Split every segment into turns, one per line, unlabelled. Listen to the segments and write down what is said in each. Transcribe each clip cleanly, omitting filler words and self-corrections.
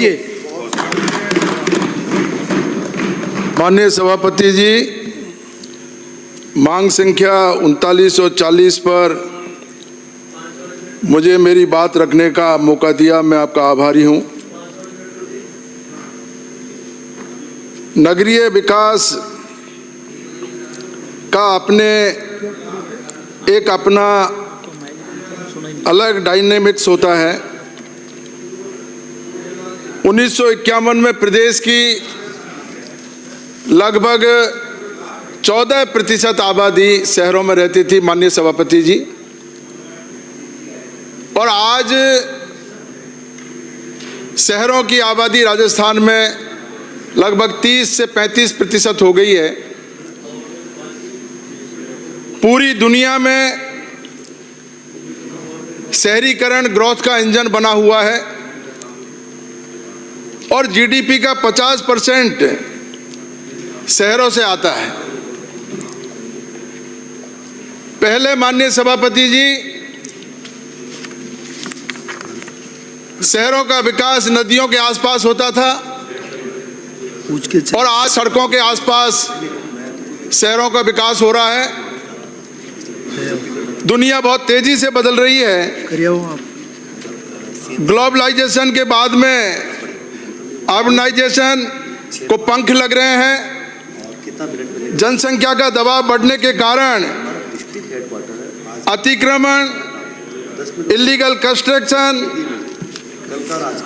कीजिए।
माननीय सभापति जी, मांग संख्या 3940 पर मुझे मेरी बात रखने का मौका दिया, मैं आपका आभारी हूं। नगरीय विकास का अपना अलग डायनेमिक्स होता है। 1951 में प्रदेश की लगभग 14% आबादी शहरों में रहती थी, माननीय सभापति जी, और आज शहरों की आबादी राजस्थान में लगभग 30 से 35% हो गई है। पूरी दुनिया में शहरीकरण ग्रोथ का इंजन बना हुआ है और जीडीपी का 50% शहरों से आता है। पहले माननीय सभापति जी, शहरों का विकास नदियों के आसपास होता था और आज सड़कों के आसपास शहरों का विकास हो रहा है। दुनिया बहुत तेजी से बदल रही है। ग्लोबलाइजेशन के बाद में अर्बनाइजेशन को पंख लग रहे हैं। जनसंख्या का दबाव बढ़ने के कारण अतिक्रमण, इलीगल कंस्ट्रक्शन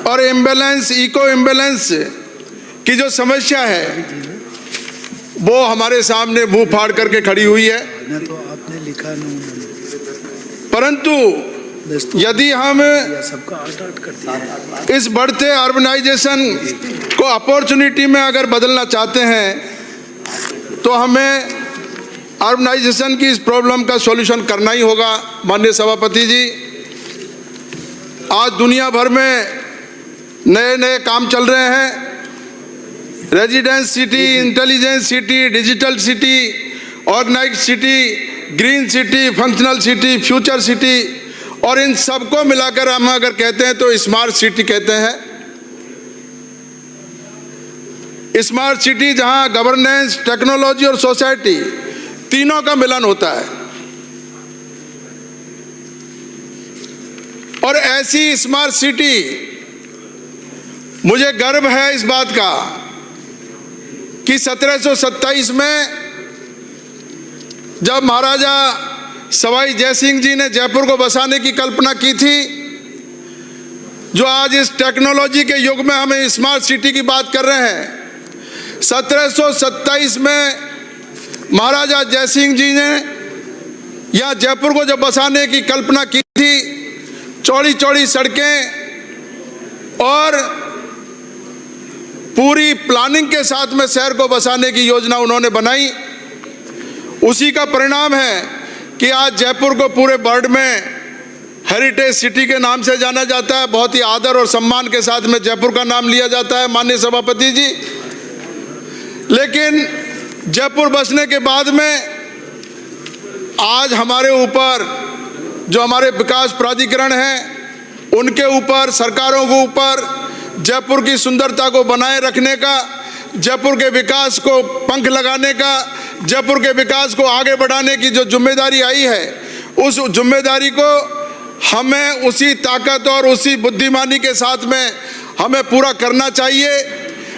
और इम्बैलेंस, इको इम्बैलेंस की जो समस्या है वो हमारे सामने मुंह फाड़ करके खड़ी हुई है। परंतु यदि हम इस बढ़ते अर्बनाइजेशन को अपॉर्चुनिटी में अगर बदलना चाहते हैं तो हमें अर्बनाइजेशन की इस प्रॉब्लम का सॉल्यूशन करना ही होगा। माननीय सभापति जी, आज दुनिया भर में नए नए काम चल रहे हैं। Residence city, intelligent city, digital city, organised city, green city, functional city, future city, और इन सबको मिलाकर हम अगर कहते हैं तो स्मार्ट सिटी कहते हैं। स्मार्ट सिटी जहां गवर्नेंस, टेक्नोलॉजी और सोसाइटी तीनों का मिलन होता है। और ऐसी स्मार्ट सिटी, मुझे गर्व है इस बात का कि 1727 में जब महाराजा सवाई जयसिंह जी ने जयपुर को बसाने की कल्पना की थी, जो आज इस टेक्नोलॉजी के युग में हमें स्मार्ट सिटी की बात कर रहे हैं। 1727 में महाराजा जयसिंह जी ने यहाँ जयपुर को जब बसाने की कल्पना की थी, चौड़ी चौड़ी सड़कें और पूरी प्लानिंग के साथ में शहर को बसाने की योजना उन्होंने बनाई। उसी का परिणाम है कि आज जयपुर को पूरे वर्ल्ड में हेरिटेज सिटी के नाम से जाना जाता है। बहुत ही आदर और सम्मान के साथ में जयपुर का नाम लिया जाता है, माननीय सभापति जी। लेकिन जयपुर बसने के बाद में आज हमारे ऊपर जो हमारे विकास प्राधिकरण हैं, उनके ऊपर, सरकारों के ऊपर जयपुर की सुंदरता को बनाए रखने का, जयपुर के विकास को पंख लगाने का, जयपुर के विकास को आगे बढ़ाने की जो जिम्मेदारी आई है, उस जिम्मेदारी को हमें उसी ताकत और उसी बुद्धिमानी के साथ में हमें पूरा करना चाहिए।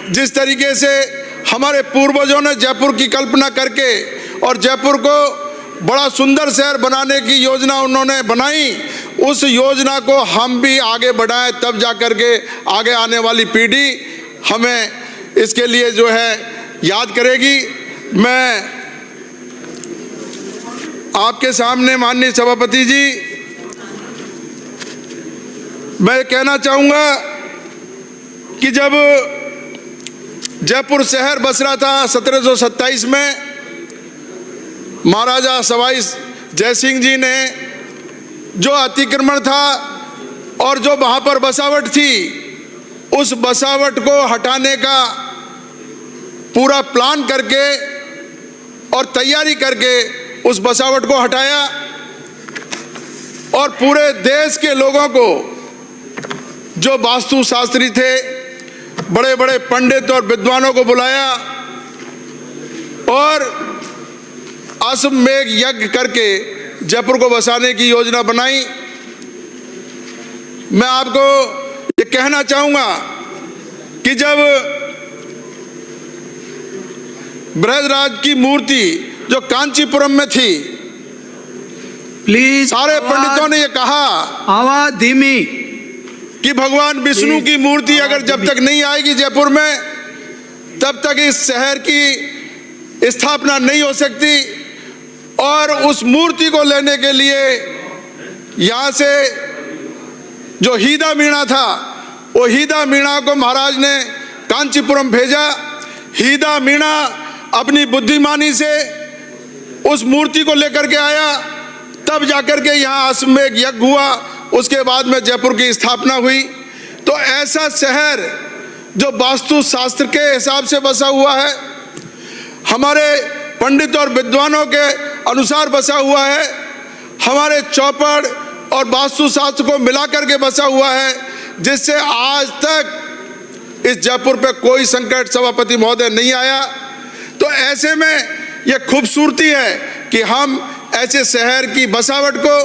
जिस तरीके से हमारे पूर्वजों ने जयपुर की कल्पना करके और जयपुर को बड़ा सुंदर शहर बनाने की योजना उन्होंने बनाई, उस योजना को हम भी आगे बढ़ाएं, तब जा कर के आगे आने वाली पीढ़ी हमें इसके लिए जो है याद करेगी। मैं आपके सामने माननीय सभापति जी, मैं कहना चाहूँगा कि जब जयपुर शहर बस रहा था 1727 में, महाराजा सवाई जयसिंह जी ने जो अतिक्रमण था और जो वहाँ पर बसावट थी, उस बसावट को हटाने का पूरा प्लान करके और तैयारी करके उस बसावट को हटाया और पूरे देश के लोगों को, जो वास्तुशास्त्री थे, बड़े बड़े पंडित और विद्वानों को बुलाया और अश्वमेध यज्ञ करके जयपुर को बसाने की योजना बनाई। मैं आपको ये कहना चाहूंगा कि जब बृहदराज की मूर्ति जो कांचीपुरम में थी,
प्लीज
सारे पंडितों ने ये कहा,
आवाज धीमी,
कि भगवान विष्णु की मूर्ति अगर जब तक नहीं आएगी जयपुर में, तब तक इस शहर की स्थापना नहीं हो सकती। और उस मूर्ति को लेने के लिए यहाँ से जो हीदा मीणा था, वो हीदा मीणा को महाराज ने कांचीपुरम भेजा। हीदा मीणा अपनी बुद्धिमानी से उस मूर्ति को लेकर के आया, तब जाकर के यहाँ अश्वमेध यज्ञ हुआ। उसके बाद में जयपुर की स्थापना हुई। तो ऐसा शहर जो वास्तु शास्त्र के हिसाब से बसा हुआ है, हमारे पंडित और विद्वानों के अनुसार बसा हुआ है, हमारे चौपड़ और वास्तु शास्त्र को मिलाकर के बसा हुआ है, जिससे आज तक इस जयपुर पे कोई संकट सभापति महोदय नहीं आया। तो ऐसे में यह खूबसूरती है कि हम ऐसे शहर की बसावट को,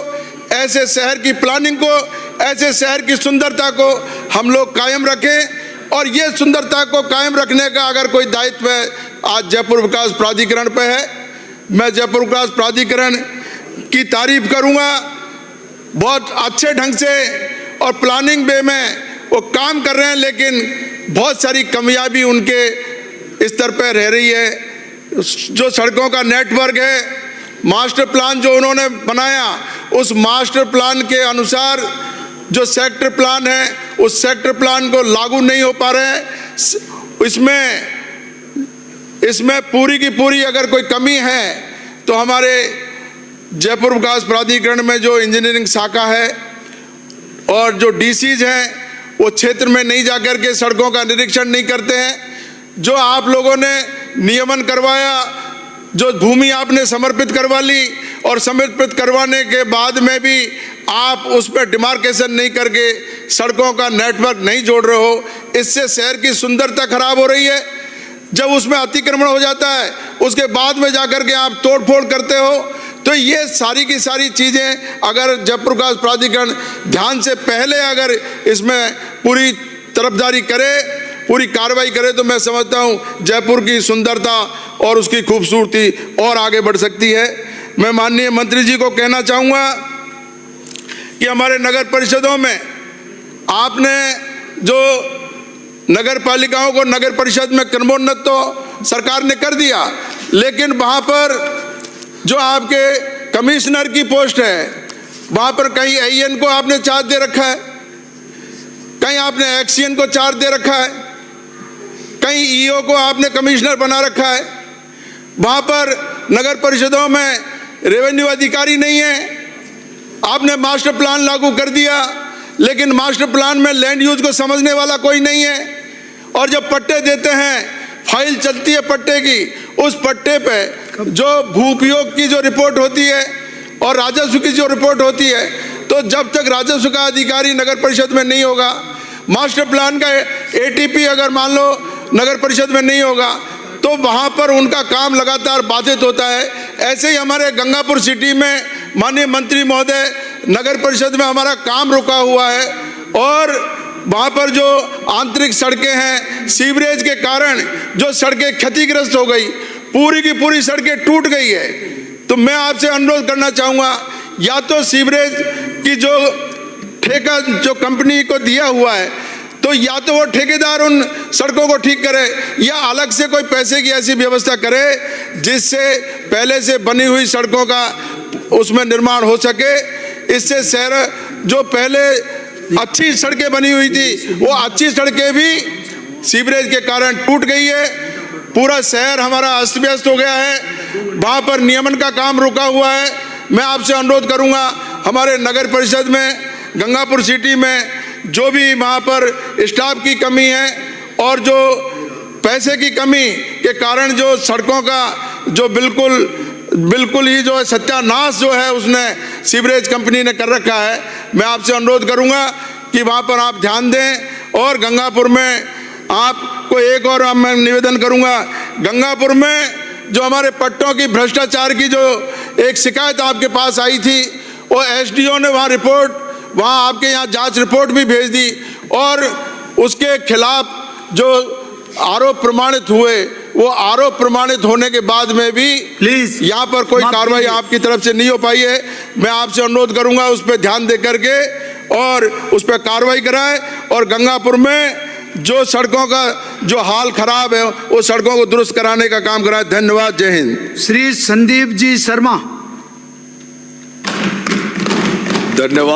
ऐसे शहर की प्लानिंग को, ऐसे शहर की सुंदरता को हम लोग कायम रखें। और ये सुंदरता को कायम रखने का अगर कोई दायित्व है, आज जयपुर विकास प्राधिकरण पे है। मैं जयपुर विकास प्राधिकरण की तारीफ करूंगा। बहुत अच्छे ढंग से और प्लानिंग वे में वो काम कर रहे हैं, लेकिन बहुत सारी कमियां भी उनके स्तर पर रह रही है। जो सड़कों का नेटवर्क है, मास्टर प्लान जो उन्होंने बनाया, उस मास्टर प्लान के अनुसार जो सेक्टर प्लान है, उस सेक्टर प्लान को लागू नहीं हो पा रहे हैं। इसमें पूरी की पूरी अगर कोई कमी है तो हमारे जयपुर विकास प्राधिकरण में जो इंजीनियरिंग शाखा है और जो डीसीज हैं, वो क्षेत्र में नहीं जाकर के सड़कों का निरीक्षण नहीं करते हैं। जो आप लोगों ने नियमन करवाया, जो भूमि आपने समर्पित करवा ली और समर्पित करवाने के बाद में भी आप उस पर डिमार्केशन नहीं करके सड़कों का नेटवर्क नहीं जोड़ रहे हो, इससे शहर की सुंदरता खराब हो रही है। जब उसमें अतिक्रमण हो जाता है, उसके बाद में जाकर के आप तोड़फोड़ करते हो। तो ये सारी की सारी चीज़ें अगर जयपुर विकास प्राधिकरण ध्यान से पहले अगर इसमें पूरी तरफदारी करे, पूरी कार्रवाई करे, तो मैं समझता हूँ जयपुर की सुंदरता और उसकी खूबसूरती और आगे बढ़ सकती है। मैं माननीय मंत्री जी को कहना चाहूँगा कि हमारे नगर परिषदों में आपने जो नगर पालिकाओं को नगर परिषद में क्रमोन्नत तो सरकार ने कर दिया, लेकिन वहाँ पर जो आपके कमिश्नर की पोस्ट है, वहाँ पर कहीं AN को आपने चार्ज दे रखा है, कहीं आपने XCN को चार्ज दे रखा है, कहीं EO को आपने कमिश्नर बना रखा है। वहाँ पर नगर परिषदों में रेवेन्यू अधिकारी नहीं है। आपने मास्टर प्लान लागू कर दिया, लेकिन मास्टर प्लान में लैंड यूज को समझने वाला कोई नहीं है। और जब पट्टे देते हैं, फाइल चलती है पट्टे की, उस पट्टे पे जो भू उपयोग की जो रिपोर्ट होती है और राजस्व की जो रिपोर्ट होती है, तो जब तक राजस्व का अधिकारी नगर परिषद में नहीं होगा, मास्टर प्लान का ATP अगर मान लो नगर परिषद में नहीं होगा, तो वहाँ पर उनका काम लगातार बाधित होता है। ऐसे ही हमारे गंगापुर सिटी में माननीय मंत्री महोदय, नगर परिषद में हमारा काम रुका हुआ है और वहाँ पर जो आंतरिक सड़कें हैं, सीवरेज के कारण जो सड़कें क्षतिग्रस्त हो गई, पूरी की पूरी सड़कें टूट गई है। तो मैं आपसे अनुरोध करना चाहूँगा, या तो सीवरेज की जो ठेका जो कंपनी को दिया हुआ है, तो या तो वो ठेकेदार उन सड़कों को ठीक करे, या अलग से कोई पैसे की ऐसी व्यवस्था करे जिससे पहले से बनी हुई सड़कों का उसमें निर्माण हो सके। इससे शहर जो पहले अच्छी सड़कें बनी हुई थी, वो अच्छी सड़कें भी सीवरेज के कारण टूट गई है। पूरा शहर हमारा अस्त व्यस्त हो गया है, वहाँ पर नियमन का काम रुका हुआ है। मैं आपसे अनुरोध करूँगा, हमारे नगर परिषद में गंगापुर सिटी में जो भी वहाँ पर स्टाफ की कमी है और जो पैसे की कमी के कारण जो सड़कों का जो बिल्कुल ही जो है सत्यानाश जो है उसने सीवरेज कंपनी ने कर रखा है, मैं आपसे अनुरोध करूंगा कि वहाँ पर आप ध्यान दें। और गंगापुर में आपको एक और मैं निवेदन करूंगा, गंगापुर में जो हमारे पट्टों की भ्रष्टाचार की जो एक शिकायत आपके पास आई थी, वो एसडीओ ने वहाँ आपके यहाँ जांच रिपोर्ट भी भेज दी और उसके खिलाफ जो आरोप प्रमाणित हुए, वो आरोप प्रमाणित होने के बाद में भी प्लीज यहाँ पर कोई कार्रवाई आपकी तरफ से नहीं हो पाई है। मैं आपसे अनुरोध करूंगा उस पर ध्यान दे करके और उस पर कार्रवाई कराएं और गंगापुर में जो सड़कों का जो हाल खराब है वो सड़कों को दुरुस्त कराने का काम कराएं। धन्यवाद। जय हिंद।
श्री संदीप जी शर्मा।
धन्यवाद।